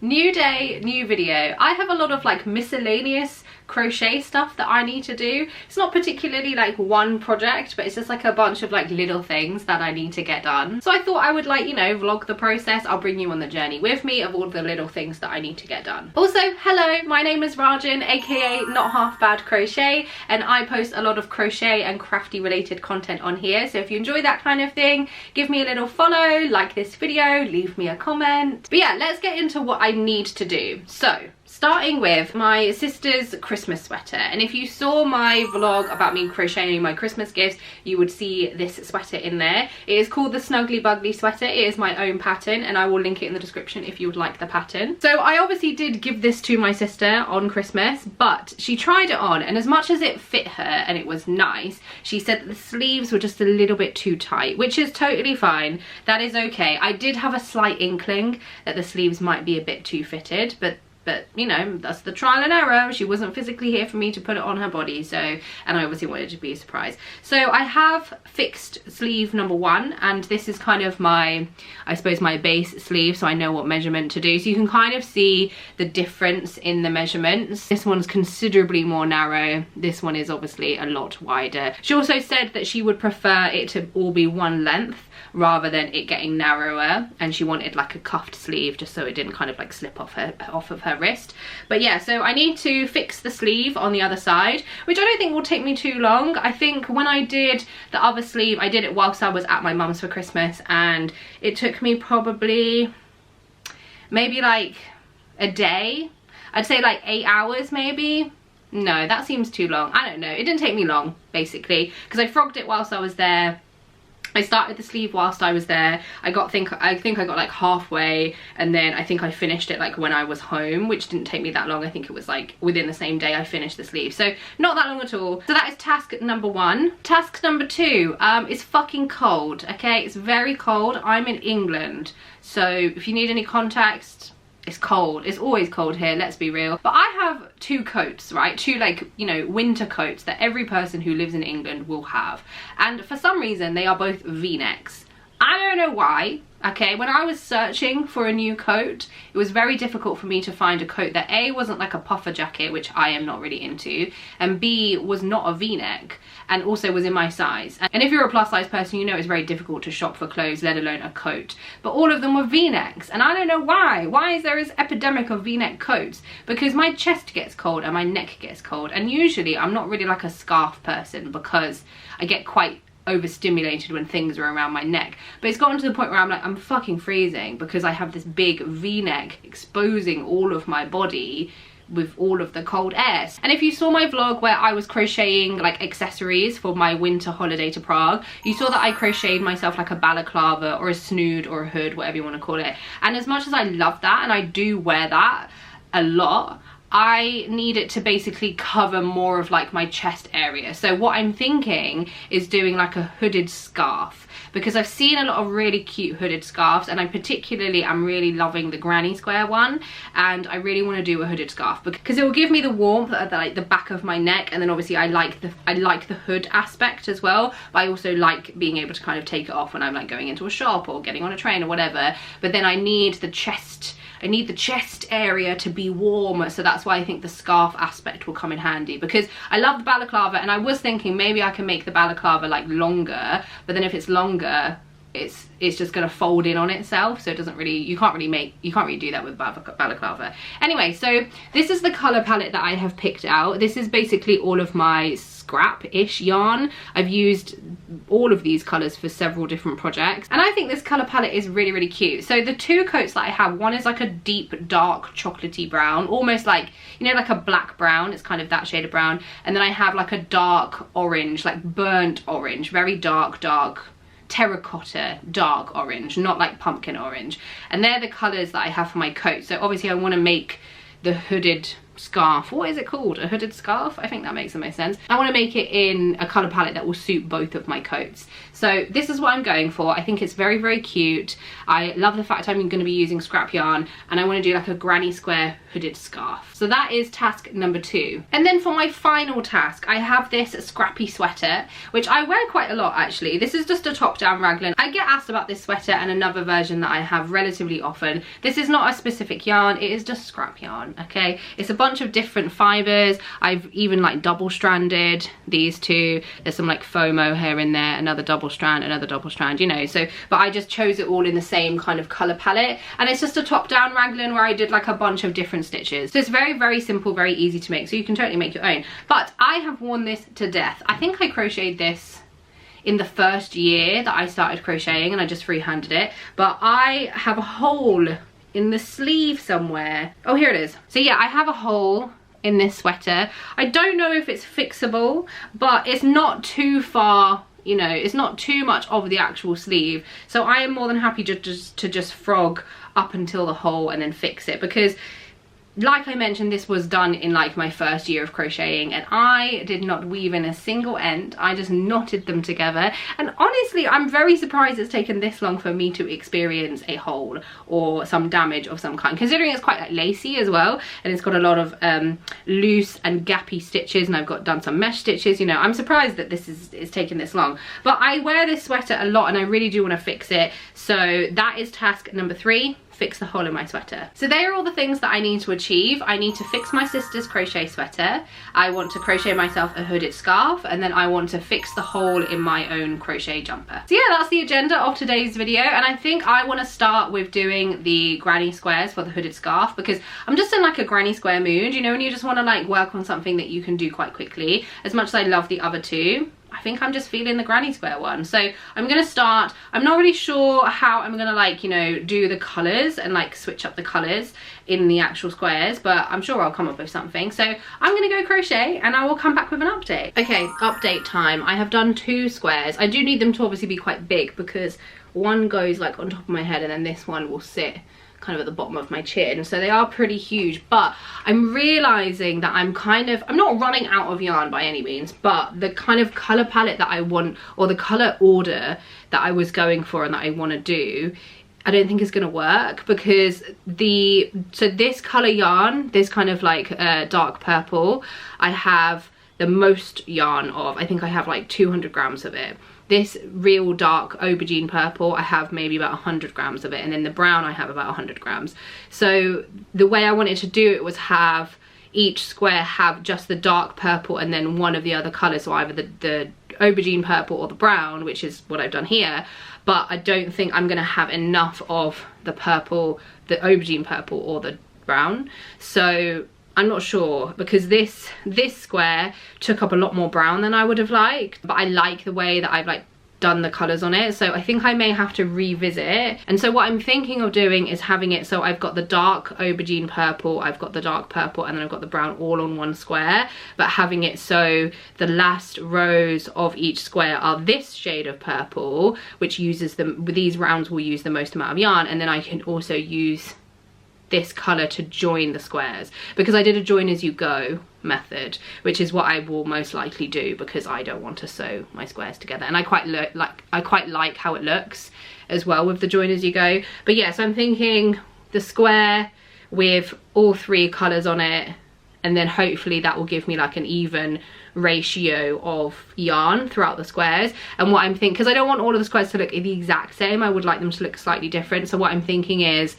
New day, new video. I have a lot of like miscellaneous crochet stuff that I need to do. It's not particularly like one project, but it's just like a bunch of like little things that I need to get done. So I thought I would like, you know, vlog the process. I'll bring you on the journey with me of all the little things that I need to get done. Also, hello, my name is Rajan, aka Not Half Bad Crochet, and I post a lot of crochet and crafty related content on here. So if you enjoy that kind of thing, give me a little follow, like this video, leave me a comment. But yeah, let's get into what I need to do. So starting with my sister's Christmas sweater, and if you saw my vlog about me crocheting my Christmas gifts, you would see this sweater in there. It is called the Snuggly Bugly sweater. It is my own pattern, and I will link it in the description if you would like the pattern. So I obviously did give this to my sister on Christmas, but she tried it on, and as much as it fit her and it was nice, she said that the sleeves were just a little bit too tight, which is totally fine. That is okay. I did have a slight inkling that the sleeves might be a bit too fitted, but you know, that's the trial and error. She wasn't physically here for me to put it on her body, so, and I obviously wanted it to be a surprise. So I have fixed sleeve number 1, and this is kind of my, I suppose, my base sleeve, so I know what measurement to do. So you can kind of see the difference in the measurements. This one's considerably more narrow. This one is obviously a lot wider. She also said that she would prefer it to all be one length rather than it getting narrower, and she wanted like a cuffed sleeve just so it didn't kind of like slip off of her wrist. But yeah, so I need to fix the sleeve on the other side, which I don't think will take me too long. I think when I did the other sleeve, I did it whilst I was at my mum's for Christmas, and it took me probably maybe like a day. I'd say like 8 hours maybe. No, that seems too long. I don't know. It didn't take me long, basically, because I frogged it whilst I was there. I started the sleeve whilst I was there. I think I got like halfway, and then I think I finished it like when I was home, which didn't take me that long. I think it was like within the same day I finished the sleeve, so not that long at all. So that is task number 1. Task number 2 is fucking cold. Okay, it's very cold. I'm in England, so if you need any context, it's cold. It's always cold here, let's be real. But I have 2 coats, right? 2 like, you know, winter coats that every person who lives in England will have. And for some reason, they are both V-necks. I don't know why. Okay, when I was searching for a new coat, it was very difficult for me to find a coat that A, wasn't like a puffer jacket, which I am not really into, and B, was not a V-neck, and also was in my size. And if you're a plus size person, you know it's very difficult to shop for clothes, let alone a coat. But all of them were V-necks, and I don't know why. Why is there this epidemic of V-neck coats? Because my chest gets cold and my neck gets cold, and usually I'm not really like a scarf person because I get quite overstimulated when things are around my neck. But it's gotten to the point where I'm like, I'm fucking freezing because I have this big V-neck exposing all of my body with all of the cold air. And if you saw my vlog where I was crocheting like accessories for my winter holiday to Prague, you saw that I crocheted myself like a balaclava or a snood or a hood, whatever you want to call it. And as much as I love that, and I do wear that a lot, I need it to basically cover more of like my chest area. So what I'm thinking is doing like a hooded scarf, because I've seen a lot of really cute hooded scarves, and I'm really loving the granny square one, and I really want to do a hooded scarf because it will give me the warmth at the back of my neck, and then obviously I like the hood aspect as well, but I also like being able to kind of take it off when I'm like going into a shop or getting on a train or whatever. But then I need the chest area to be warm, so that's why I think the scarf aspect will come in handy, because I love the balaclava, and I was thinking maybe I can make the balaclava like longer, but then if it's longer, it's just gonna fold in on itself, so it doesn't really, you can't really do that with balaclava. Anyway, so this is the color palette that I have picked out. This is basically all of my scrap-ish yarn. I've used all of these colors for several different projects, and I think this color palette is really, really cute. So the 2 coats that I have, one is like a deep dark chocolatey brown, almost like, you know, like a black brown. It's kind of that shade of brown. And then I have like a dark orange, like burnt orange, very dark terracotta dark orange, not like pumpkin orange. And they're the colors that I have for my coat. So obviously I want to make the hooded scarf. What is it called? A hooded scarf? I think that makes the most sense. I want to make it in a colour palette that will suit both of my coats. So this is what I'm going for. I think it's very, very cute. I love the fact I'm going to be using scrap yarn, and I want to do like a granny square hooded scarf. So that is task number 2. And then for my final task, I have this scrappy sweater, which I wear quite a lot actually. This is just a top down raglan. I get asked about this sweater and another version that I have relatively often. This is not a specific yarn, it is just scrap yarn, okay? It's a bunch of different fibres. I've even like double stranded these two. There's some like faux mohair in there, another double strand, another double strand, you know. So, but I just chose it all in the same kind of colour palette, and it's just a top down raglan where I did like a bunch of different stitches. So it's very, very simple, very easy to make, so you can totally make your own. But I have worn this to death. I think I crocheted this in the first year that I started crocheting, and I just freehanded it, but I have a hole in the sleeve somewhere. Oh, here it is. So yeah, I have a hole in this sweater. I don't know if it's fixable, but it's not too far, you know, it's not too much of the actual sleeve, so I am more than happy to just frog up until the hole and then fix it, because like I mentioned, this was done in like my first year of crocheting, and I did not weave in a single end. I just knotted them together, and honestly I'm very surprised it's taken this long for me to experience a hole or some damage of some kind, considering it's quite like lacy as well, and it's got a lot of loose and gappy stitches, and I've done some mesh stitches, you know. I'm surprised that this is taking this long, but I wear this sweater a lot and I really do want to fix it. So that is task number 3. Fix the hole in my sweater. So they are all the things that I need to achieve. I need to fix my sister's crochet sweater, I want to crochet myself a hooded scarf, and then I want to fix the hole in my own crochet jumper. So yeah, that's the agenda of today's video, and I think I want to start with doing the granny squares for the hooded scarf, because I'm just in like a granny square mood, you know, when you just want to like work on something that you can do quite quickly. As much as I love the other two, I think I'm just feeling the granny square one. So I'm gonna start. I'm not really sure how I'm gonna like, you know, do the colors and like switch up the colors in the actual squares, but I'm sure I'll come up with something. So I'm gonna go crochet and I will come back with an update. Okay, update time. I have done 2 squares. I do need them to obviously be quite big, because one goes like on top of my head and then this one will sit kind of at the bottom of my chin, so they are pretty huge. But I'm realizing that I'm not running out of yarn by any means, but the kind of color palette that I want, or the color order that I was going for and that I want to do, I don't think is going to work, because so this color yarn, this kind of like dark purple, I have the most yarn of. I think I have like 200 grams of it. This real dark aubergine purple, I have maybe about 100 grams of it, and then the brown I have about 100 grams. So the way I wanted to do it was have each square have just the dark purple and then one of the other colours, so either the aubergine purple or the brown, which is what I've done here. But I don't think I'm going to have enough of the purple, the aubergine purple or the brown. So I'm not sure, because this square took up a lot more brown than I would have liked, but I like the way that I've like done the colours on it, so I think I may have to revisit. And so what I'm thinking of doing is having it so I've got the dark aubergine purple, I've got the dark purple, and then I've got the brown all on one square, but having it so the last rows of each square are this shade of purple, which uses these rounds will use the most amount of yarn, and then I can also use this colour to join the squares, because I did a join as you go method, which is what I will most likely do, because I don't want to sew my squares together, and I quite like how it looks as well with the join as you go. But yeah, so I'm thinking the square with all 3 colours on it, and then hopefully that will give me like an even ratio of yarn throughout the squares. And what I'm thinking, because I don't want all of the squares to look the exact same, I would like them to look slightly different. So what I'm thinking is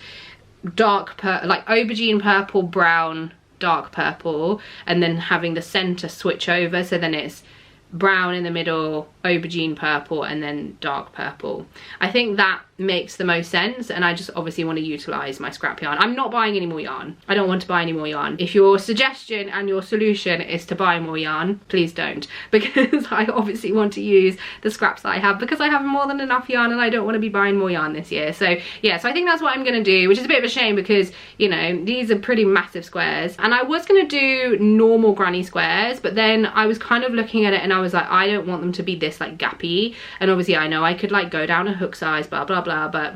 like aubergine purple, brown, dark purple, and then having the center switch over, so then it's brown in the middle, aubergine purple, and then dark purple. I think that makes the most sense, and I just obviously want to utilize my scrap yarn. I'm not buying any more yarn. I don't want to buy any more yarn. If your suggestion and your solution is to buy more yarn, please don't, because I obviously want to use the scraps that I have, because I have more than enough yarn and I don't want to be buying more yarn this year. So yeah, so I think that's what I'm going to do, which is a bit of a shame, because you know, these are pretty massive squares, and I was going to do normal granny squares, but then I was kind of looking at it and I was like, I don't want them to be this like gappy, and obviously I know I could like go down a hook size, blah blah blah, but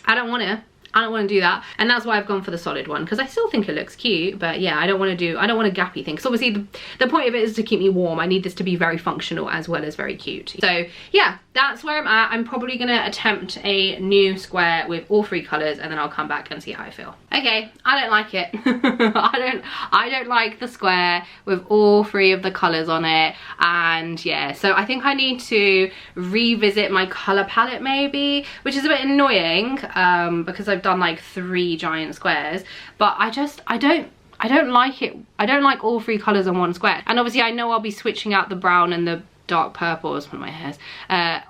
I don't want to. I don't want to do that, and that's why I've gone for the solid one, because I still think it looks cute, but yeah, I don't want a gappy thing, because obviously the point of it is to keep me warm. I need this to be very functional as well as very cute. So yeah, that's where I'm at. I'm probably gonna attempt a new square with all 3 colors, and then I'll come back and see how I feel. Okay, I don't like it. I don't like the square with all 3 of the colors on it, and yeah, so I think I need to revisit my color palette maybe, which is a bit annoying because I've done like 3 giant squares, but I don't like it. I don't like all 3 colors on one square, and obviously I know I'll be switching out the brown and the dark purple, as one of my hairs,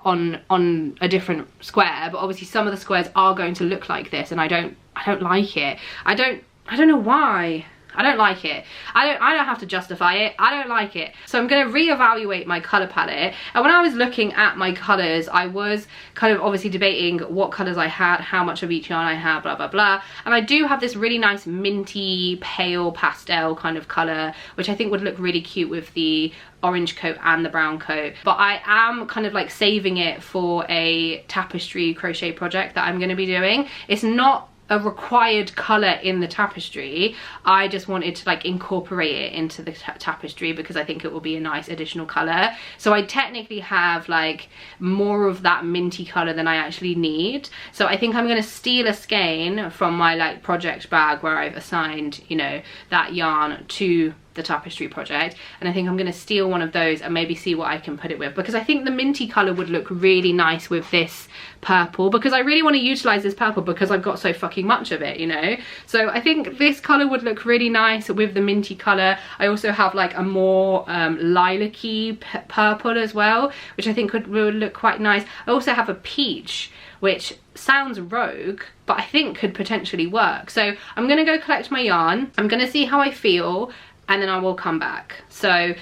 on a different square, but obviously some of the squares are going to look like this, and I don't like it. I don't know why. I don't like it. I don't have to justify it. I don't like it. So I'm going to reevaluate my colour palette. And when I was looking at my colours, I was kind of obviously debating what colours I had, how much of each yarn I had, blah, blah, blah. And I do have this really nice minty, pale pastel kind of colour, which I think would look really cute with the orange coat and the brown coat. But I am kind of like saving it for a tapestry crochet project that I'm going to be doing. It's not a required colour in the tapestry. I just wanted to like incorporate it into the tapestry because I think it will be a nice additional colour. So I technically have like more of that minty colour than I actually need. So I think I'm going to steal a skein from my like project bag where I've assigned, you know, that yarn to the tapestry project, and I think I'm going to steal one of those and maybe see what I can put it with, because I think the minty colour would look really nice with this purple, because I really want to utilise this purple because I've got so fucking much of it, you know. So I think this colour would look really nice with the minty colour. I also have like a more lilac-y purple as well, which I think would look quite nice. I also have a peach, which sounds rogue, but I think could potentially work. So I'm going to go collect my yarn. I'm going to see how I feel, and then I will come back. So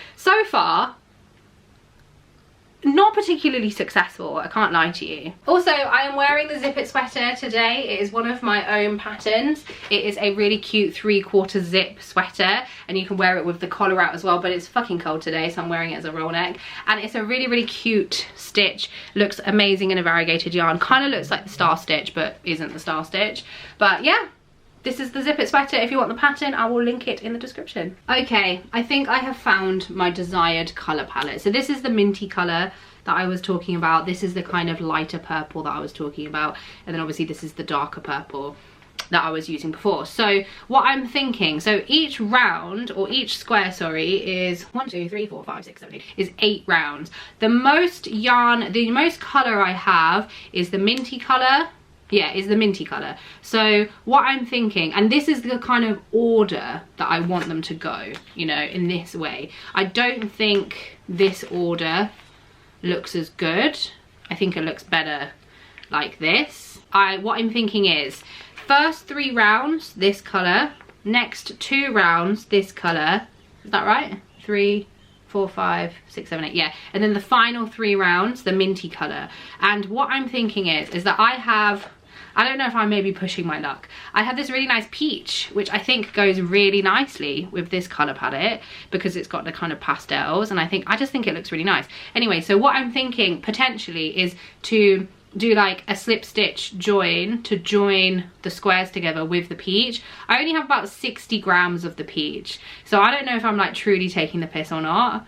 far, not particularly successful, I can't lie to you. Also, I am wearing the Zip It sweater today. It is one of my own patterns. It is a really cute 3/4 zip sweater, and you can wear it with the collar out as well, but it's fucking cold today, so I'm wearing it as a roll neck. And it's a really, really cute stitch. Looks amazing in a variegated yarn. Kind of looks like the star stitch, but isn't the star stitch. But yeah, this is the Zip It sweater. If you want the pattern, I will link it in the description. Okay, I think I have found my desired colour palette. So this is the minty colour that I was talking about. This is the kind of lighter purple that I was talking about. And then obviously this is the darker purple that I was using before. So what I'm thinking, so each round, or each square, sorry, is 1, 2, 3, 4, 5, 6, 7, 8, is 8 rounds. The most yarn, the most colour I have is the minty colour. Yeah, is the minty colour. So what I'm thinking, and this is the kind of order that I want them to go, you know, in this way. I don't think this order looks as good. I think it looks better like this. What I'm thinking is, first 3 rounds, this colour. Next 2 rounds, this colour. Is that right? 3, 4, 5, 6, 7, 8, yeah. And then the final 3 rounds, the minty colour. And what I'm thinking is that I don't know if I may be pushing my luck. I have this really nice peach, which I think goes really nicely with this colour palette because it's got the kind of pastels, and I just think it looks really nice. Anyway, so what I'm thinking potentially is to do like a slip stitch join to join the squares together with the peach. I only have about 60 grams of the peach, so I don't know if I'm like truly taking the piss or not.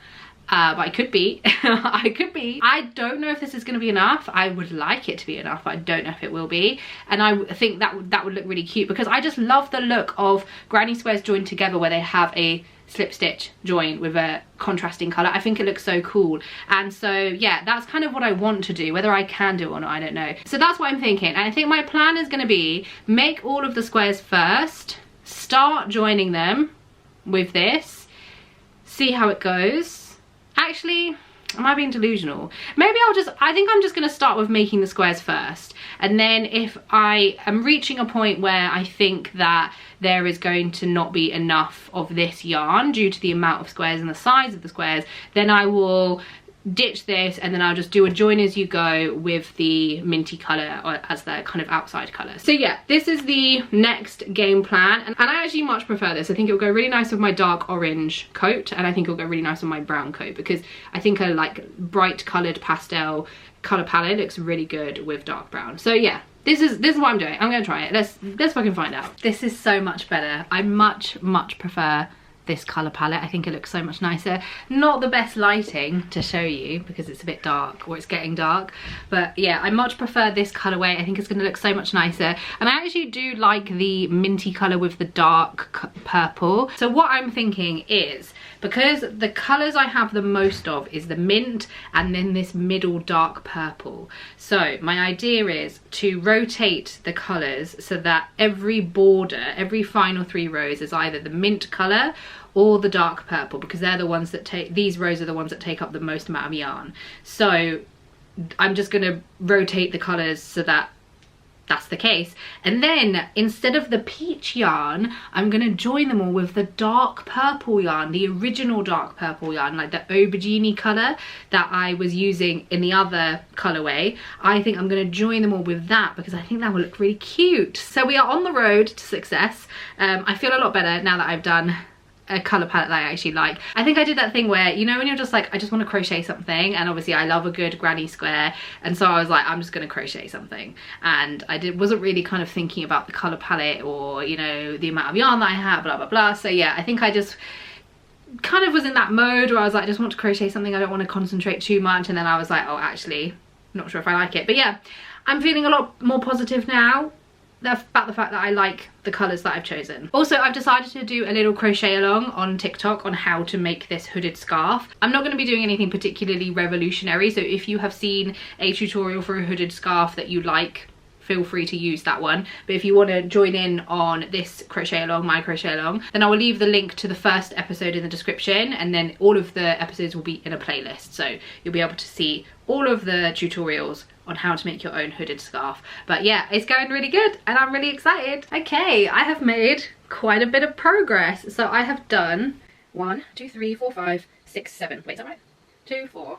But I could be. I could be. I don't know if this is going to be enough. I would like it to be enough, but I don't know if it will be. And I think that would look really cute because I just love the look of granny squares joined together where they have a slip stitch join with a contrasting colour. I think it looks so cool. And so yeah, that's kind of what I want to do. Whether I can do it or not, I don't know. So that's what I'm thinking. And I think my plan is going to be make all of the squares first, start joining them with this, see how it goes. Actually, am I being delusional? Maybe I think I'm just going to start with making the squares first. And then if I am reaching a point where I think that there is going to not be enough of this yarn due to the amount of squares and the size of the squares, then I will ditch this and then I'll just do a join as you go with the minty colour as the kind of outside colour. So yeah, this is the next game plan, and I actually much prefer this. I think it'll go really nice with my dark orange coat, and I think it'll go really nice with my brown coat because I think a like bright coloured pastel colour palette looks really good with dark brown. So yeah, this is what I'm doing. I'm gonna try it. Let's fucking find out. This is so much better. I much prefer this color palette. I think it looks so much nicer. Not the best lighting to show you because it's a bit dark, or it's getting dark, but yeah, I much prefer this colorway. I think it's going to look so much nicer, and I actually do like the minty color with the dark purple. So what I'm thinking is, because the colors I have the most of is the mint and then this middle dark purple, so my idea is to rotate the colors so that every border, every final 3 rows is either the mint color or the dark purple, because they're the ones that take, these rows are the ones that take up the most amount of yarn. So I'm just going to rotate the colors so that that's the case, and then instead of the peach yarn, I'm going to join them all with the dark purple yarn, the original dark purple yarn, like the aubergine colour that I was using in the other colourway. I think I'm going to join them all with that because I think that will look really cute. So we are on the road to success. I feel a lot better now that I've done a colour palette that I actually like. I think I did that thing where, you know, when you're just like, I just want to crochet something, and obviously I love a good granny square, and so I was like, I'm just going to crochet something, and I wasn't really kind of thinking about the colour palette or, you know, the amount of yarn that I have, blah blah blah. So yeah, I think I just kind of was in that mode where I was like, I just want to crochet something, I don't want to concentrate too much, and then I was like, oh, actually not sure if I like it. But yeah, I'm feeling a lot more positive now about the fact that I like the colours that I've chosen. Also, I've decided to do a little crochet along on TikTok on how to make this hooded scarf. I'm not going to be doing anything particularly revolutionary, so if you have seen a tutorial for a hooded scarf that you like, feel free to use that one. But if you want to join in on this crochet along, my crochet along, then I will leave the link to the first episode in the description, and then all of the episodes will be in a playlist, so you'll be able to see all of the tutorials on how to make your own hooded scarf. But yeah, it's going really good and I'm really excited. Okay, I have made quite a bit of progress. So I have done 1, 2, 3, 4, 5, 6, 7. Wait, is that right? 2, 4.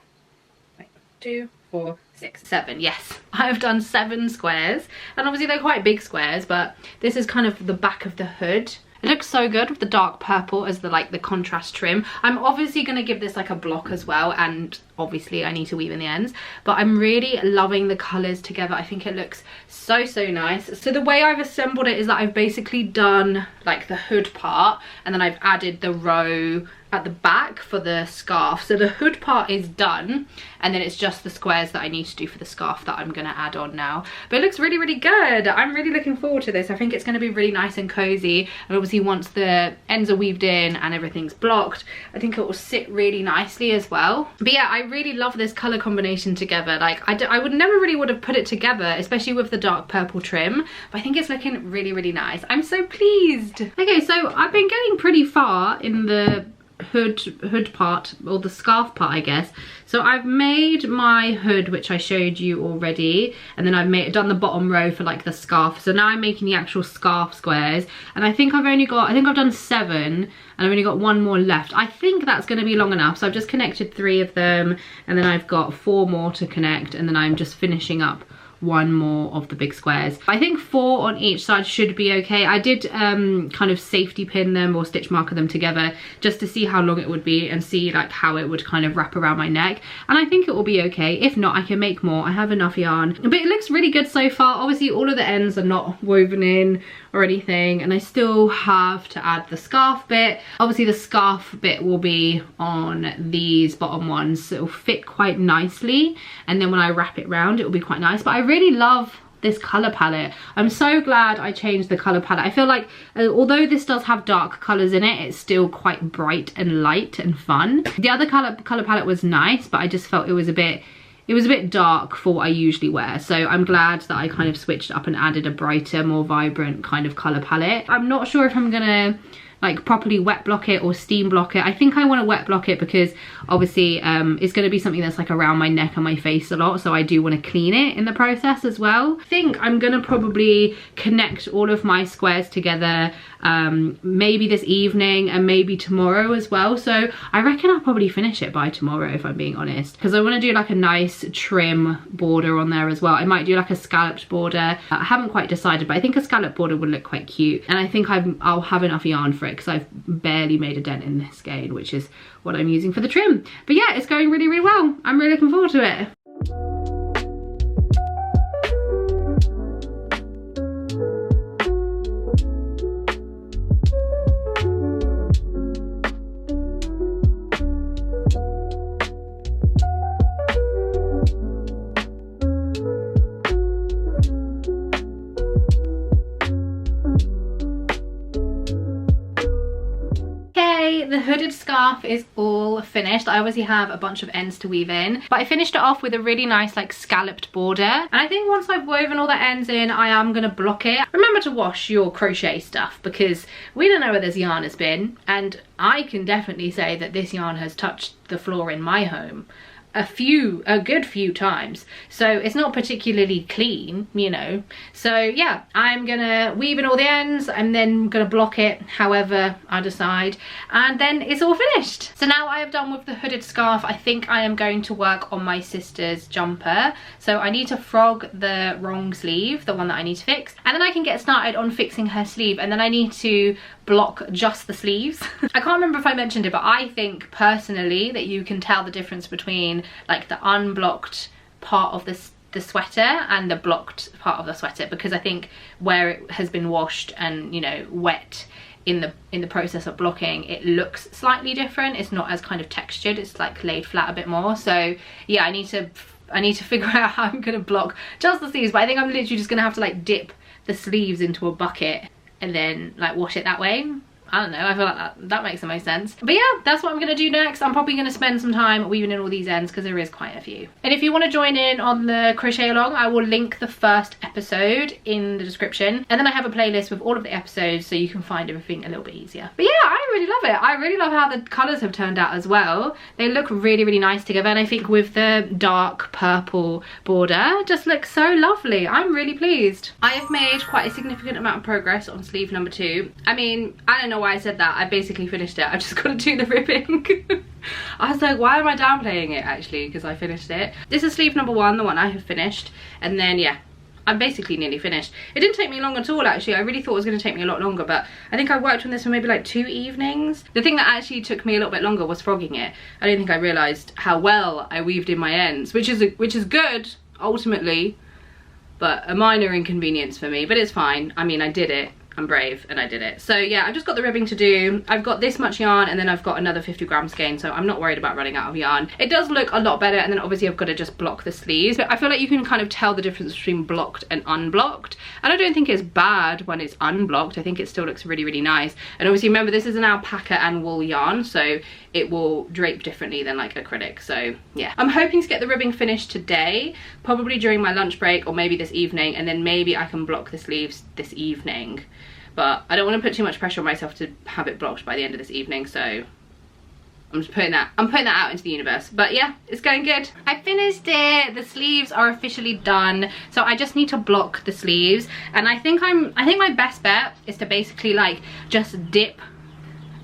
Wait, 2, 4, 6, 7. Yes, I have done 7 squares, and obviously they're quite big squares, but this is kind of the back of the hood. It looks so good with the dark purple as the like the contrast trim. I'm obviously going to give this like a block as well, and obviously I need to weave in the ends, but I'm really loving the colours together. I think it looks so nice. So the way I've assembled it is that I've basically done like the hood part, and then I've added the row at the back for the scarf. So the hood part is done, and then it's just the squares that I need to do for the scarf that I'm going to add on now. But it looks really good. I'm really looking forward to this. I think it's going to be really nice and cozy, and obviously once the ends are weaved in and everything's blocked, I think it will sit really nicely as well. But yeah, I really love this colour combination together. Like I would never really would have put it together, especially with the dark purple trim, but I think it's looking really nice. I'm so pleased. Okay, so I've been getting pretty far in the hood part, or the scarf part, I guess. So I've made my hood, which I showed you already, and then I've done the bottom row for like the scarf. So now I'm making the actual scarf squares, and I think I've done 7, and I've only got 1 more left. I think that's going to be long enough, so I've just connected 3 of them, and then I've got 4 more to connect, and then I'm just finishing up 1 more of the big squares. I think 4 on each side should be okay. I did kind of safety pin them or stitch marker them together just to see how long it would be and see like how it would kind of wrap around my neck, and I think it will be okay. If not, I can make more. I have enough yarn, but it looks really good so far. Obviously all of the ends are not woven in or anything, and I still have to add the scarf bit. Obviously the scarf bit will be on these bottom ones, so it'll fit quite nicely, and then when I wrap it round it will be quite nice. But I really love this color palette. I'm so glad I changed the color palette. I feel like although this does have dark colors in it, it's still quite bright and light and fun. The other color palette was nice, but I just felt it was a bit dark for what I usually wear. So I'm glad that I kind of switched up and added a brighter, more vibrant kind of color palette. I'm not sure if I'm gonna like properly wet block it or steam block it. I think I want to wet block it because obviously it's going to be something that's like around my neck and my face a lot, so I do want to clean it in the process as well. I think I'm going to probably connect all of my squares together maybe this evening and maybe tomorrow as well. So I reckon I'll probably finish it by tomorrow, if I'm being honest, because I want to do like a nice trim border on there as well. I might do like a scalloped border. I haven't quite decided, but I think a scalloped border would look quite cute, and I think I'll have enough yarn for it because I've barely made a dent in this skein, which is what I'm using for the trim. But yeah, it's going really well. I'm really looking forward to it. the hooded scarf is all finished. I obviously have a bunch of ends to weave in, but I finished it off with a really nice like scalloped border. And I think once I've woven all the ends in, I am gonna block it. Remember to wash your crochet stuff because we don't know where this yarn has been, and I can definitely say that this yarn has touched the floor in my home a good few times, so it's not particularly clean, you know. So yeah, I'm gonna weave in all the ends and then gonna block it however I decide, and then it's all finished. So now I have done with the hooded scarf, I think I am going to work on my sister's jumper. So I need to frog the wrong sleeve, the one that I need to fix, and then I can get started on fixing her sleeve, and then I need to block just the sleeves. I can't remember if I mentioned it, but I think personally that you can tell the difference between like the unblocked part of the sweater and the blocked part of the sweater, because I think where it has been washed and, you know, wet in the process of blocking, it looks slightly different. It's not as kind of textured, it's like laid flat a bit more. So yeah, I need to figure out how I'm gonna block just the sleeves, but I think I'm literally just gonna have to like dip the sleeves into a bucket and then like wash it that way. I don't know, I feel like that makes the most sense. But yeah, that's what I'm gonna do next. I'm probably gonna spend some time weaving in all these ends because there is quite a few. And if you want to join in on the crochet along, I will link the first episode in the description, and then I have a playlist with all of the episodes so you can find everything a little bit easier. But yeah, I really love it. I really love how the colours have turned out as well. They look really, really nice together, and I think with the dark purple border, it just looks so lovely. I'm really pleased. I have made quite a significant amount of progress on sleeve number 2. I mean, I don't know why I said that. I basically finished it. I've just got to do the ribbing. I was like, why am I downplaying it actually, because I finished it. This is sleeve number 1, the one I have finished, and then yeah, I'm basically nearly finished. It didn't take me long at all actually. I really thought it was going to take me a lot longer, but I think I worked on this for maybe like 2 evenings. The thing that actually took me a little bit longer was frogging it. I don't think I realised how well I weaved in my ends, which is good ultimately, but a minor inconvenience for me, but it's fine. I mean, I did it. I'm brave and I did it. So yeah, I've just got the ribbing to do. I've got this much yarn and then I've got another 50 gram skein, so I'm not worried about running out of yarn. It does look a lot better, and then obviously I've got to just block the sleeves, but I feel like you can kind of tell the difference between blocked and unblocked, and I don't think it's bad when it's unblocked. I think it still looks really, really nice. And obviously remember, this is an alpaca and wool yarn, so it will drape differently than like acrylic. So yeah, I'm hoping to get the ribbing finished today, probably during my lunch break or maybe this evening, and then maybe I can block the sleeves this evening. But I don't want to put too much pressure on myself to have it blocked by the end of this evening, so I'm just putting that out into the universe. But yeah, it's going good. I finished it. The sleeves are officially done, so I just need to block the sleeves. And I think my best bet is to basically like just dip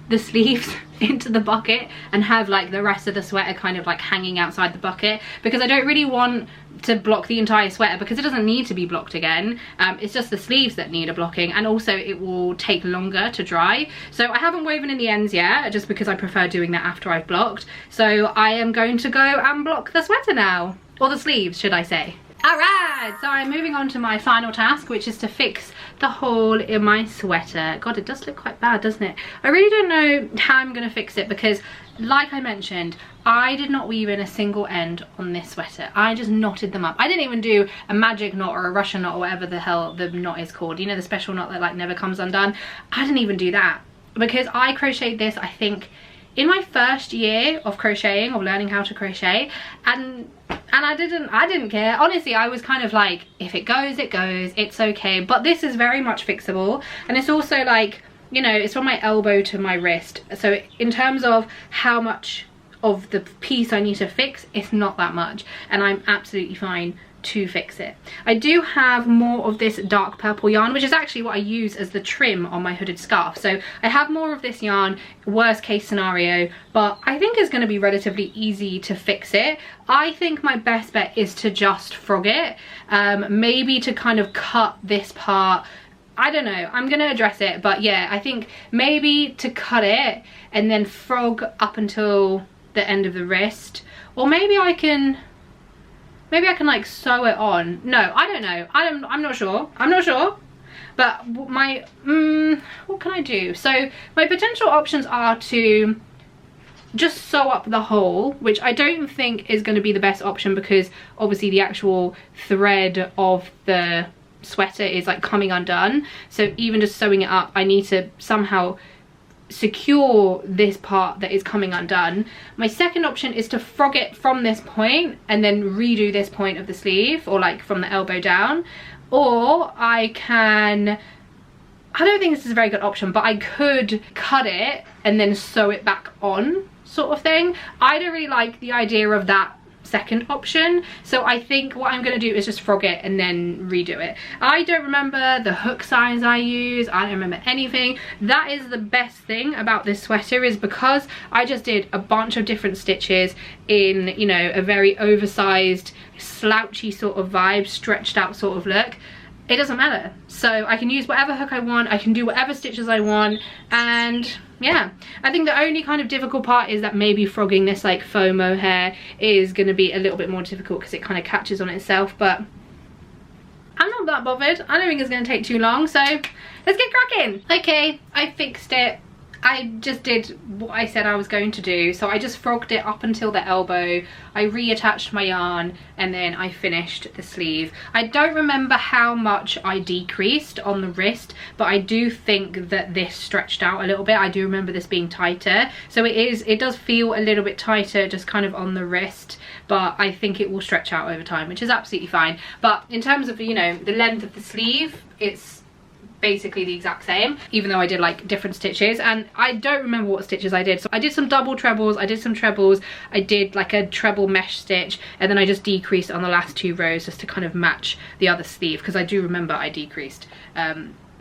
the sleeves into the bucket and have like the rest of the sweater kind of like hanging outside the bucket, because I don't really want to block the entire sweater because it doesn't need to be blocked again. It's just the sleeves that need a blocking, and also it will take longer to dry. So I haven't woven in the ends yet, just because I prefer doing that after I've blocked. So I am going to go and block the sweater now, or the sleeves should I say. Alright, so I'm moving on to my final task, which is to fix the hole in my sweater. God, it does look quite bad, doesn't it? I really don't know how I'm going to fix it because, like I mentioned, I did not weave in a single end on this sweater. I just knotted them up. I didn't even do a magic knot or a Russian knot or whatever the hell the knot is called. You know, the special knot that like never comes undone? I didn't even do that because I crocheted this, I think, in my first year of crocheting, of learning how to crochet, and I didn't care. Honestly, I was kind of like, if it goes, it goes, it's okay. But this is very much fixable, and it's also like, you know, it's from my elbow to my wrist. So in terms of how much of the piece I need to fix, it's not that much, and I'm absolutely fine to fix it. I do have more of this dark purple yarn, which is actually what I use as the trim on my hooded scarf. So I have more of this yarn, worst case scenario, but I think it's going to be relatively easy to fix it. I think my best bet is to just frog it, maybe to kind of cut this part. I don't know, I'm gonna address it, but yeah, I think maybe to cut it and then frog up until the end of the wrist, or maybe I can like sew it on. No, I don't know. I'm not sure. I'm not sure. But my what can I do? So my potential options are to just sew up the hole, which I don't think is going to be the best option because obviously the actual thread of the sweater is like coming undone. So even just sewing it up, I need to somehow secure this part that is coming undone. My second option is to frog it from this point and then redo this point of the sleeve, or like from the elbow down. Or I can, I don't think this is a very good option, but I could cut it and then sew it back on, sort of thing. I don't really like the idea of that second option, so I think what I'm going to do is just frog it and then redo it. I don't remember the hook size I use, I don't remember anything. That is the best thing about this sweater, is because I just did a bunch of different stitches in, you know, a very oversized slouchy sort of vibe, stretched out sort of look. It doesn't matter, so I can use whatever hook I want, I can do whatever stitches I want, and yeah. I think the only kind of difficult part is that maybe frogging this like faux mohair is going to be a little bit more difficult because it kind of catches on itself, but I'm not that bothered. I don't think it's going to take too long, so let's get cracking. Okay, I fixed it. I just did what I said I was going to do. So I just frogged it up until the elbow. I reattached my yarn and then I finished the sleeve. I don't remember how much I decreased on the wrist, but I do think that this stretched out a little bit. I do remember this being tighter. So it does feel a little bit tighter just kind of on the wrist, but I think it will stretch out over time, which is absolutely fine. But in terms of, you know, the length of the sleeve, it's basically the exact same, even though I did like different stitches, and I don't remember what stitches I did. So I did some double trebles, I did some trebles, I did like a treble mesh stitch, and then I just decreased on the last 2 rows just to kind of match the other sleeve, because I do remember I decreased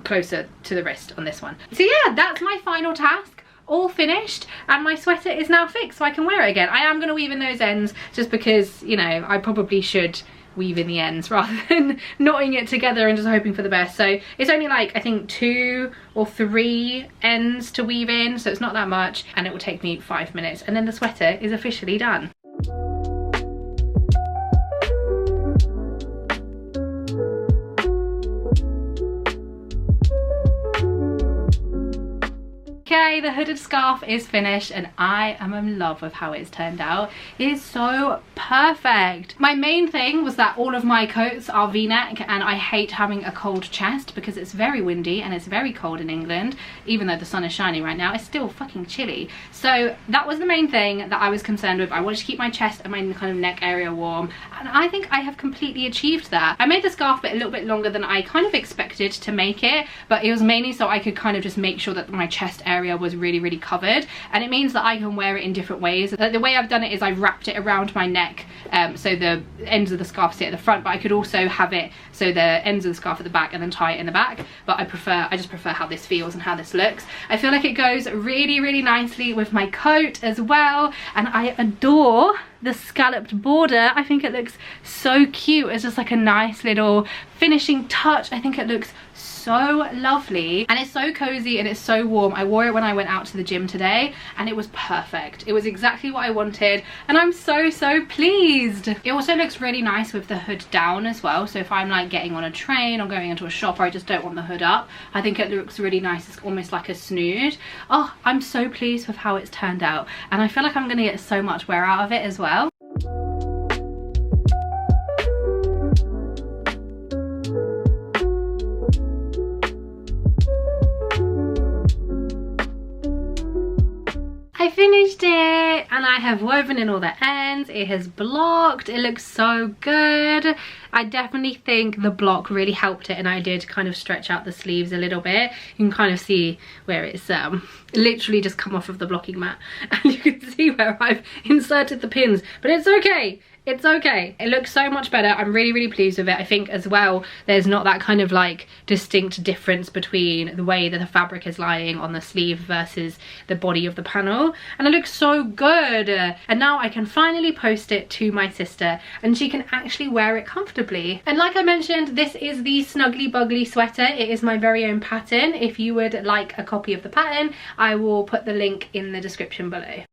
closer to the wrist on this one. So yeah, that's my final task, all finished, and my sweater is now fixed so I can wear it again. I am going to weave in those ends just because, you know, I probably should weave in the ends rather than knotting it together and just hoping for the best. So it's only like, I think 2 or 3 ends to weave in, so it's not that much, and it will take me 5 minutes, and then the sweater is officially done. Okay, the hooded scarf is finished and I am in love with how it's turned out. It is so perfect. My main thing was that all of my coats are v-neck, and I hate having a cold chest because it's very windy and it's very cold in England. Even though the sun is shining right now, it's still fucking chilly. So that was the main thing that I was concerned with. I wanted to keep my chest and my kind of neck area warm, and I think I have completely achieved that. I made the scarf bit a little bit longer than I kind of expected to make it, but it was mainly so I could kind of just make sure that my chest area was really covered, and it means that I can wear it in different ways. The way I've done it is I've wrapped it around my neck, so the ends of the scarf sit at the front, but I could also have it so the ends of the scarf at the back and then tie it in the back. But I just prefer how this feels and how this looks. I feel like it goes really nicely with my coat as well, and I adore the scalloped border. I think it looks so cute. It's just like a nice little finishing touch. I think it looks so lovely, and it's so cozy and it's so warm. I wore it when I went out to the gym today and it was perfect. It was exactly what I wanted, and I'm so pleased. It also looks really nice with the hood down as well, so if I'm like getting on a train or going into a shop, or I just don't want the hood up, I think it looks really nice. It's almost like a snood. Oh, I'm so pleased with how it's turned out, and I feel like I'm gonna get so much wear out of it as well. I finished it and I have woven in all the ends. It has blocked. It looks so good. I definitely think the block really helped it, and I did kind of stretch out the sleeves a little bit. You can kind of see where it's literally just come off of the blocking mat, and you can see where I've inserted the pins, but it's okay. It's okay. It looks so much better. I'm really pleased with it. I think as well there's not that kind of like distinct difference between the way that the fabric is lying on the sleeve versus the body of the panel, and it looks so good. And now I can finally post it to my sister and she can actually wear it comfortably. And like I mentioned, this is the Snuggly Bugly sweater. It is my very own pattern. If you would like a copy of the pattern, I will put the link in the description below.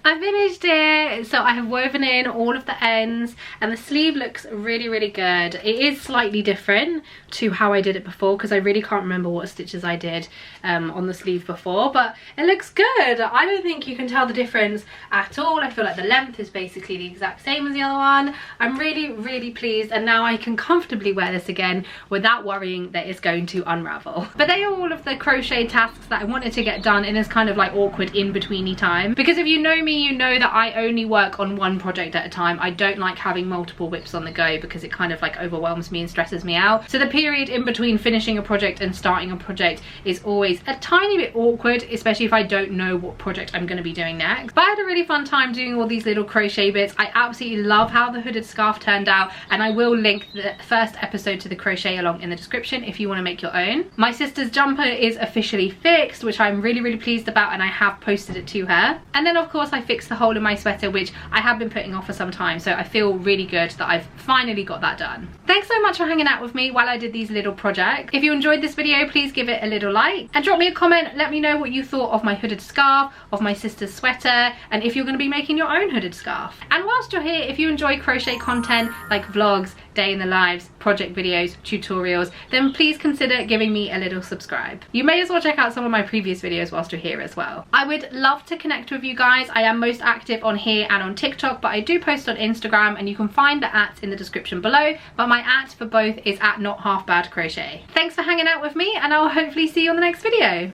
I finished finished it. So I have woven in all of the ends and the sleeve looks really good. It is slightly different to how I did it before because I really can't remember what stitches I did on the sleeve before, but it looks good. I don't think you can tell the difference at all. I feel like the length is basically the exact same as the other one. I'm really pleased, and now I can comfortably wear this again without worrying that it's going to unravel. But they are all of the crochet tasks that I wanted to get done in this kind of like awkward in-betweeny time, because if you know me, you know that I only work on one project at a time. I don't like having multiple whips on the go because it kind of like overwhelms me and stresses me out. So the period in between finishing a project and starting a project is always a tiny bit awkward, especially if I don't know what project I'm going to be doing next. But I had a really fun time doing all these little crochet bits. I absolutely love how the hooded scarf turned out, and I will link the first episode to the crochet along in the description if you want to make your own. My sister's jumper is officially fixed, which I'm really pleased about, and I have posted it to her. And then of course I fixed the hole in my sweater, which I have been putting off for some time, so I feel really good that I've finally got that done. Thanks so much for hanging out with me while I did these little projects. If you enjoyed this video, please give it a little like and drop me a comment. Let me know what you thought of my hooded scarf, of my sister's sweater, and if you're going to be making your own hooded scarf. And whilst you're here, if you enjoy crochet content like vlogs, day in the lives, project videos, tutorials, then please consider giving me a little subscribe. You may as well check out some of my previous videos whilst you're here as well. I would love to connect with you guys. I am most active on here and on TikTok, but I do post on Instagram, and you can find the @ in the description below, but my @ for both is @NotHalfBadCrochet. Thanks for hanging out with me, and I'll hopefully see you on the next video.